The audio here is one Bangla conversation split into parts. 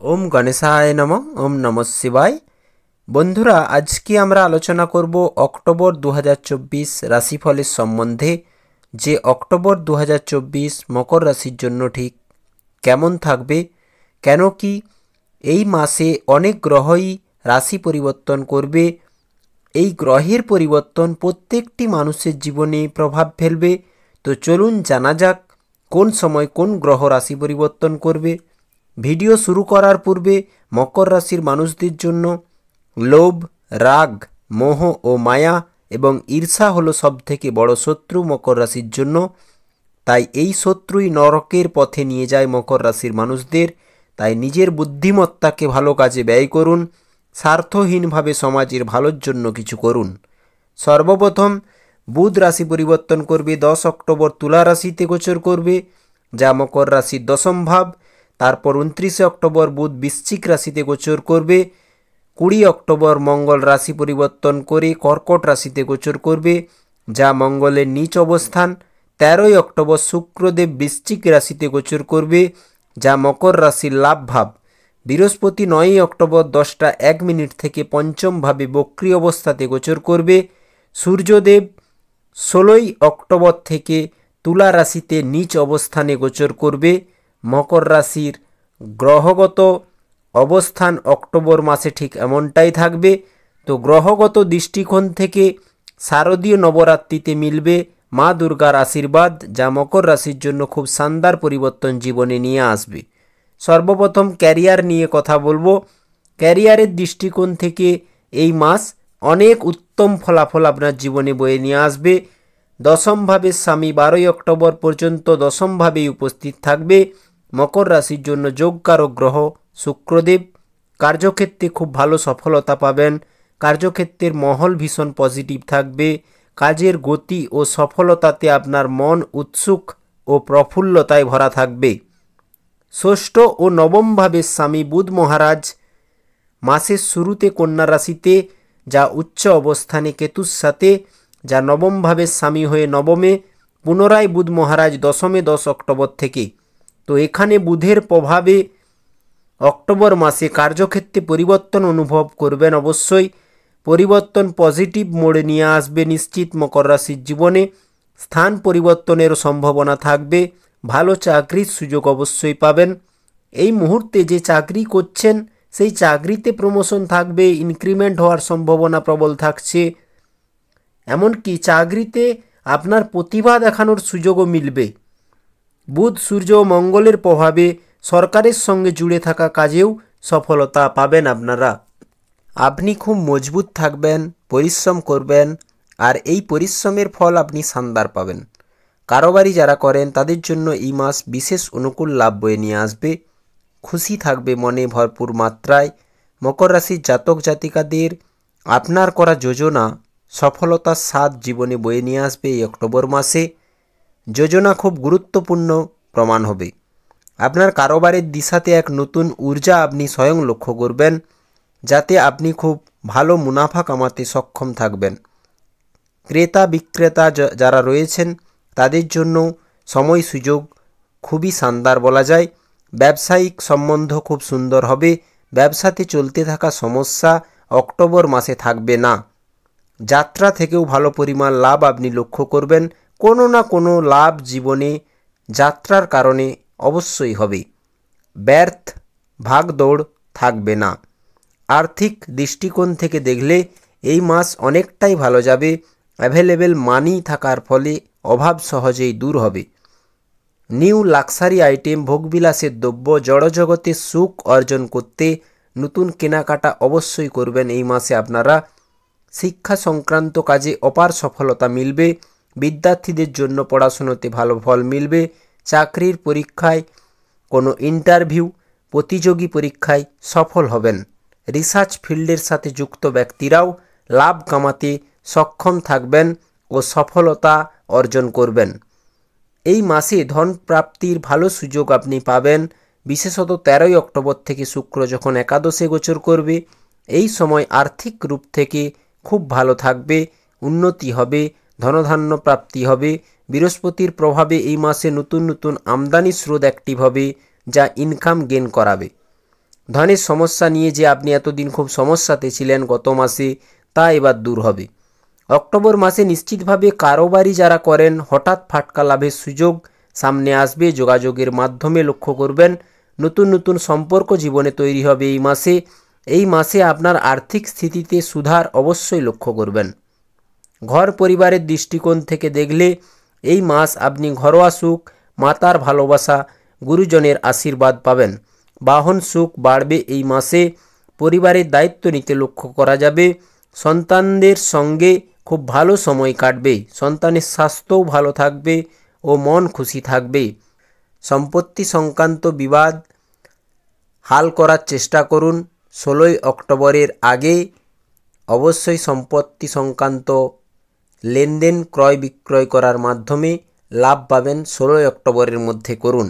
ওম গণেশায় নমঃ। ওম নমঃ শিবায়। বন্ধুরা, আজকে আমরা আলোচনা করব অক্টোবর 2024 রাশিফলের সম্বন্ধে। যে অক্টোবর 2024 মকর রাশির জন্য ঠিক কেমন থাকবে, কেন কি এই মাসে অনেক গ্রহই রাশি পরিবর্তন করবে। এই গ্রহের পরিবর্তন প্রত্যেকটি মানুষের জীবনে প্রভাব ফেলবে। তো চলুন জানা যাক কোন সময় কোন গ্রহ রাশি পরিবর্তন করবে। ভিডিও শুরু করার পূর্বে মকর রাশির মানুষদের জন্য লোভ, রাগ, মোহ ও মায়া এবং ঈর্ষা হলো সবথেকে বড় শত্রু মকর রাশির জন্য। তাই এই শত্রুই নরকের পথে নিয়ে যায় মকর রাশির মানুষদের। তাই নিজের বুদ্ধিমত্তাকে ভালো কাজে ব্যয় করুন, স্বার্থহীনভাবে সমাজের ভালোর জন্য কিছু করুন। সর্বপ্রথম বুধ রাশি পরিবর্তন করবে। 10 অক্টোবর তুলা রাশিতে গোচর করবে, যা মকর রাশির দশম ভাব। তারপর 29 অক্টোবর বুধ বৃশ্চিক রাশিতে গোচর করবে। 20 অক্টোবর মঙ্গল রাশি পরিবর্তন করে কর্কট রাশিতে গোচর করবে, যা মঙ্গলের নীচ অবস্থান। 13 অক্টোবর শুক্রদেব বৃশ্চিক রাশিতে গোচর করবে, যা মকর রাশির লাভ ভাব। বৃহস্পতি 9 অক্টোবর 10টা 1 মিনিট থেকে পঞ্চম ভাবে বক্রী অবস্থাতে গোচর করবে। সূর্যদেব 16 অক্টোবর থেকে তুলা রাশিতে নীচ অবস্থানে গোচর করবে। মকর রাশির গ্রহগত অবস্থান অক্টোবর মাসে ঠিক এমনটাই থাকবে। তো গ্রহগত দৃষ্টিকোণ থেকে শারদীয় নবরাত্রিতে মিলবে মা দুর্গার আশীর্বাদ, যা মকর রাশির জন্য খুব শানদার পরিবর্তন জীবনে নিয়ে আসবে। সর্বপ্রথম ক্যারিয়ার নিয়ে কথা বলবো। ক্যারিয়ারের দৃষ্টিকোণ থেকে এই মাস অনেক উত্তম ফলাফল আপনার জীবনে বয়ে নিয়ে আসবে। দশম ভাবের স্বামী 12 অক্টোবর পর্যন্ত দশমভাবেই উপস্থিত থাকবে। মকর রাশির জন্য যোগকারক গ্রহ শুক্রদেব। কার্যক্ষেত্রে খুব ভালো সফলতা পাবেন। কার্যক্ষেত্রের মহল ভীষণ পজিটিভ থাকবে। কাজের গতি ও সফলতাতে আপনার মন উৎসুক ও প্রফুল্লতায় ভরা থাকবে। ষষ্ঠ ও নবম ভাবের স্বামী বুধ মহারাজ মাসের শুরুতে কন্যা রাশিতে, যা উচ্চ অবস্থানে কেতুর সাথে, যা নবম ভাবের স্বামী হয়ে নবমে। পুনরায় বুধ মহারাজ দশমে 10 অক্টোবর থেকে। তো এখানে বুধের প্রভাবে অক্টোবর মাসে কার্যক্ষেত্রে পরিবর্তন অনুভব করবেন। অবশ্যই পরিবর্তন পজিটিভ মোড়ে নিয়ে আসবে নিশ্চিত মকর রাশির জীবনে। স্থান পরিবর্তনেরও সম্ভাবনা থাকবে। ভালো চাকরির সুযোগ অবশ্যই পাবেন। এই মুহূর্তে যে চাকরি করছেন সেই চাকরিতে প্রমোশন থাকবে, ইনক্রিমেন্ট হওয়ার সম্ভাবনা প্রবল থাকছে। এমনকি চাকরিতে আপনার প্রতিভা দেখানোর সুযোগও মিলবে। বুধ, সূর্য ও মঙ্গলের প্রভাবে সরকারের সঙ্গে জুড়ে থাকা কাজেও সফলতা পাবেন আপনারা। আপনি খুব মজবুত থাকবেন, পরিশ্রম করবেন, আর এই পরিশ্রমের ফল আপনি শানদার পাবেন। কারোবারি যারা করেন তাদের জন্য এই মাস বিশেষ অনুকূল লাভ বয়ে নিয়ে আসবে। খুশি থাকবে মনে ভরপুর মাত্রায়। মকর রাশির জাতক জাতিকাদের আপনার করা যোজনা সফলতার স্বাদ জীবনে বয়ে নিয়ে আসবে। এই অক্টোবর মাসে যোজনা খুব গুরুত্বপূর্ণ প্রমাণ হবে। আপনার কারোবারের দিশাতে এক নতুন ঊর্জা আপনি স্বয়ং লক্ষ্য করবেন, যাতে আপনি খুব ভালো মুনাফা কামাতে সক্ষম থাকবেন। ক্রেতা বিক্রেতা যারা রয়েছেন তাদের জন্য সময় সুযোগ খুবই শানদার বলা যায়। ব্যবসায়িক সম্বন্ধ খুব সুন্দর হবে। ব্যবসাতে চলতে থাকা সমস্যা অক্টোবর মাসে থাকবে না। যাত্রা থেকেও ভালো পরিমাণ লাভ আপনি লক্ষ্য করবেন। কোনো না কোনো লাভ জীবনে যাত্রার কারণে অবশ্যই হবে। ব্যর্থ ভাগদৌড় থাকবে না। আর্থিক দৃষ্টিকোণ থেকে দেখলে এই মাস অনেকটাই ভালো যাবে। অ্যাভেলেবেল মানি থাকার ফলে অভাব সহজেই দূর হবে। নিউ লাক্সারি আইটেম, ভোগবিলাসের দ্রব্য, জড়জগতে সুখ অর্জন করতে নতুন কেনাকাটা অবশ্যই করবেন এই মাসে আপনারা। শিক্ষা সংক্রান্ত কাজে অপার সফলতা মিলবে। বিদ্যার্থীদের জন্য পড়াশুনোতে ভালো ফল মিলবে। চাকরির পরীক্ষায়, কোনো ইন্টারভিউ, প্রতিযোগী পরীক্ষায় সফল হবেন। রিসার্চ ফিল্ডের সাথে যুক্ত ব্যক্তিরাও লাভ কামাতে সক্ষম থাকবেন ও সফলতা অর্জন করবেন। এই মাসে ধন প্রাপ্তির ভালো সুযোগ আপনি পাবেন। বিশেষত 13 অক্টোবর থেকে শুক্র যখন একাদশে গোচর করবে, এই সময় আর্থিক রূপ থেকে খুব ভালো থাকবে। উন্নতি হবে, ধনধান্য প্রাপ্তি হবে। বৃহস্পতির প্রভাবে এই মাসে নতুন নতুন আমদানি স্রোত অ্যাক্টিভ হবে, যা ইনকাম গেন করাবে। ধনের সমস্যা নিয়ে যে আপনি এতদিন খুব সমস্যাতে ছিলেন গত মাসে, তা এবার দূর হবে। অক্টোবর মাসে নিশ্চিতভাবে কারোবারি যারা করেন হঠাৎ ফাটকা লাভের সুযোগ সামনে আসবে। যোগাযোগের মাধ্যমে লক্ষ্য করবেন নতুন নতুন সম্পর্ক জীবনে তৈরি হবে এই মাসে। এই মাসে আপনার আর্থিক স্থিতিতে সুধার অবশ্যই লক্ষ্য করবেন। ঘর পরিবারের দৃষ্টিকোণ থেকে দেখলে এই মাস আপনি ঘরোয়া সুখ, মাতার ভালোবাসা, গুরুজনের আশীর্বাদ পাবেন। বাহন সুখ বাড়বে এই মাসে। পরিবারের দায়িত্ব নিতে লক্ষ্য করা যাবে। সন্তানদের সঙ্গে খুব ভালো সময় কাটবে। সন্তানের স্বাস্থ্যও ভালো থাকবে ও মন খুশি থাকবে। সম্পত্তি সংক্রান্ত বিবাদ হাল করার চেষ্টা করুন 16ই অক্টোবরের আগে। অবশ্যই সম্পত্তি সংক্রান্ত লেনদেন ক্রয় বিক্রয় করার মাধ্যমে লাভ পাবেন 16ই অক্টোবরের মধ্যে করুন,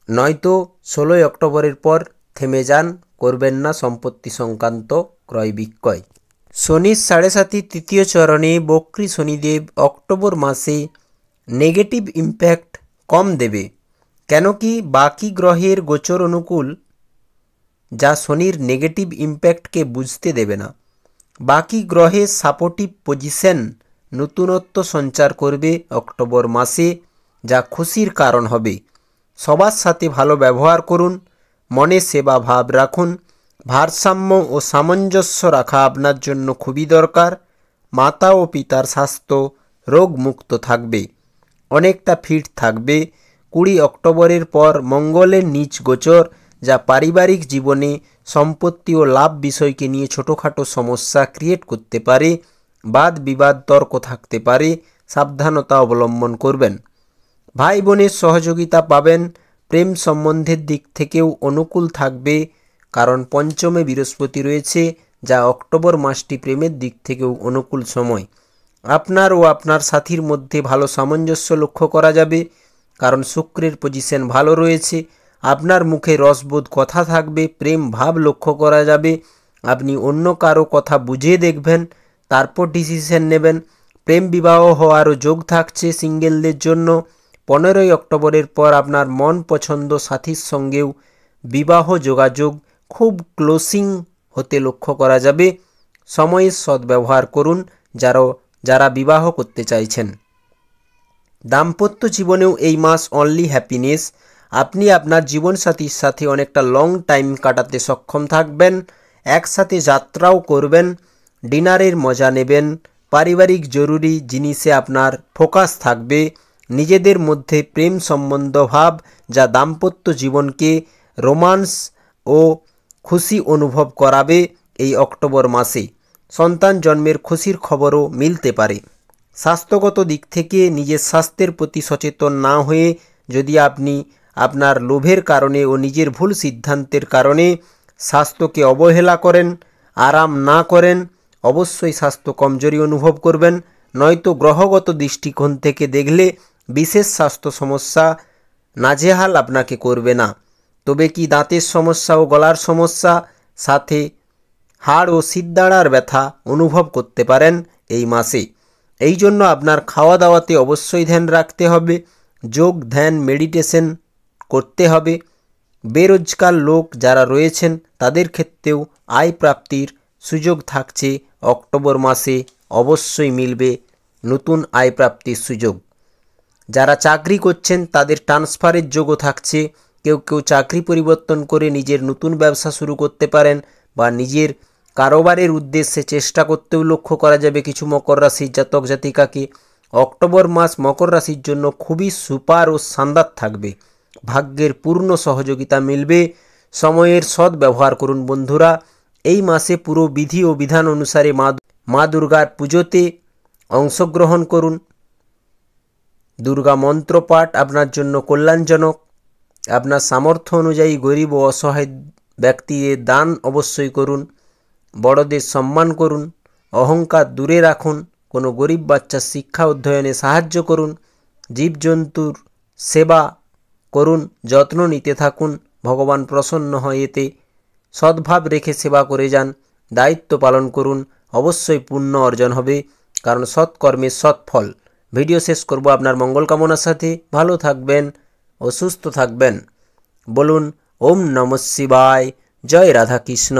নয়তো 16ই অক্টোবরের পর থেমে যান, করবেন না সম্পত্তি সংক্রান্ত ক্রয় বিক্রয়। শনির 7.5 তৃতীয় চরণে বক্রী শনিদেব অক্টোবর মাসে নেগেটিভ ইম্প্যাক্ট কম দেবে, কেন কি বাকি গ্রহের গোচর অনুকূল, যা শনির নেগেটিভ ইম্প্যাক্টকে বুঝতে দেবে না। বাকি গ্রহের সাপোর্টিভ পজিশন নতুনত্ব সঞ্চার করবে অক্টোবর মাসে, যা খুশির কারণ হবে। সবার সাথে ভালো ব্যবহার করুন, মনে সেবা ভাব রাখুন। ভারসাম্য ও সামঞ্জস্য রাখা আপনার জন্য খুবই দরকার। মাতা ও পিতার স্বাস্থ্য রোগমুক্ত থাকবে, অনেকটা ফিট থাকবে। 20 অক্টোবরের পর মঙ্গলের নীচ গোচর, যা পারিবারিক জীবনে সম্পত্তি ও লাভ বিষয়কে নিয়ে ছোটোখাটো সমস্যা ক্রিয়েট করতে পারে। বাদ বিবাদ তর্ক থাকতে পারে, সাবধানতা অবলম্বন করবেন। ভাই বোনের সহযোগিতা পাবেন। প্রেম সম্বন্ধের দিক থেকেও অনুকূল থাকবে, কারণ পঞ্চমে বৃহস্পতি রয়েছে, যা অক্টোবর মাসটি প্রেমের দিক থেকেও অনুকূল সময়। আপনার ও আপনার সাথীর মধ্যে ভালো সামঞ্জস্য লক্ষ্য করা যাবে, কারণ শুক্রের পজিশন ভালো রয়েছে। আপনার মুখে রসবোধ কথা থাকবে, প্রেম ভাব লক্ষ্য করা যাবে। আপনি অন্য কারো কথা বুঝে দেখবেন, তারপর ডিসিশন নেবেন। প্রেম বিবাহ হওয়ারও যোগ থাকছে সিঙ্গেলদের জন্য। 15ই অক্টোবরের পর আপনার মন পছন্দ সাথীর সঙ্গেও বিবাহ যোগাযোগ খুব ক্লোজিং হতে লক্ষ্য করা যাবে। সময়ের সদ্ব্যবহার করুন যারা বিবাহ করতে চাইছেন। দাম্পত্য জীবনেও এই মাস অনলি হ্যাপিনেস। আপনি আপনার জীবনসাথীর সাথে অনেকটা লং টাইম কাটাতে সক্ষম থাকবেন। একসাথে যাত্রাও করবেন, ডিনারের মজা নেবেন। পারিবারিক জরুরি জিনিসে আপনার ফোকাস থাকবে। নিজেদের মধ্যে প্রেম সম্বন্ধ ভাব, যা দাম্পত্য জীবনকে রোমান্স ও খুশি অনুভব করাবে এই অক্টোবর মাসে। সন্তান জন্মের খুশির খবরও মিলতে পারে। স্বাস্থ্যগত দিক থেকে নিজের স্বাস্থ্যের প্রতি সচেতন না হয়ে যদি আপনি আপনার লোভের কারণে ও নিজের ভুল সিদ্ধান্তের কারণে স্বাস্থ্যকে অবহেলা করেন, আরাম না করেন, অবশ্যই স্বাস্থ্য কমজোরি অনুভব করবেন। নয়তো গ্রহগত দৃষ্টিকোণ থেকে দেখলে বিশেষ স্বাস্থ্য সমস্যা নাজেহাল আপনাকে করবে না। তবে কি দাঁতের সমস্যা ও গলার সমস্যা, সাথে হাড় ও শিরদাঁড়ার ব্যথা অনুভব করতে পারেন এই মাসে। এই জন্য আপনার খাওয়া দাওয়াতে অবশ্যই ধ্যান রাখতে হবে। যোগ ধ্যান মেডিটেশন করতে হবে। বেরোজগার লোক যারা রয়েছেন তাদের ক্ষেত্রেও আয় প্রাপ্তির সুযোগ থাকছে অক্টোবর মাসে, অবশ্যই মিলবে নতুন আয় প্রাপ্তির সুযোগ। যারা চাকরি করছেন তাদের ট্রান্সফারের যোগও থাকছে। কেউ কেউ চাকরি পরিবর্তন করে নিজের নতুন ব্যবসা শুরু করতে পারেন বা নিজের কারোবারের উদ্দেশ্যে চেষ্টা করতেও লক্ষ্য করা যাবে কিছু মকর রাশির জাতক জাতিকাকে। অক্টোবর মাস মকর রাশির জন্য খুবই সুপার ও শানদার থাকবে। ভাগ্যের পূর্ণ সহযোগিতা মিলবে। সময়ের সৎ ব্যবহার করুন বন্ধুরা। এই মাসে পুরো বিধি ও বিধান অনুসারে মা দুর্গার পুজোতে অংশগ্রহণ করুন। দুর্গা মন্ত্র পাঠ আপনার জন্য কল্যাণজনক। আপনার সামর্থ্য অনুযায়ী গরিব ও অসহায় ব্যক্তিদের দান অবশ্যই করুন। বড়দের সম্মান করুন। অহংকার দূরে রাখুন। কোনো গরিব বাচ্চার শিক্ষা অধ্যয়নে সাহায্য করুন। জীবজন্তুর সেবা করুন, যত্ন নিতে থাকুন। ভগবান প্রসন্ন হয় এতে। সদ্ভাব রেখে সেবা করে যান, দায়িত্ব পালন করুন, অবশ্যই পুণ্য অর্জন হবে, কারণ সৎকর্মের সৎ ফল। ভিডিও শেষ করব আপনার মঙ্গল কামনার সাথে। ভালো থাকবেন ও সুস্থ থাকবেন। বলুন ওম নমঃ শিবায়। জয় রাধাকৃষ্ণ।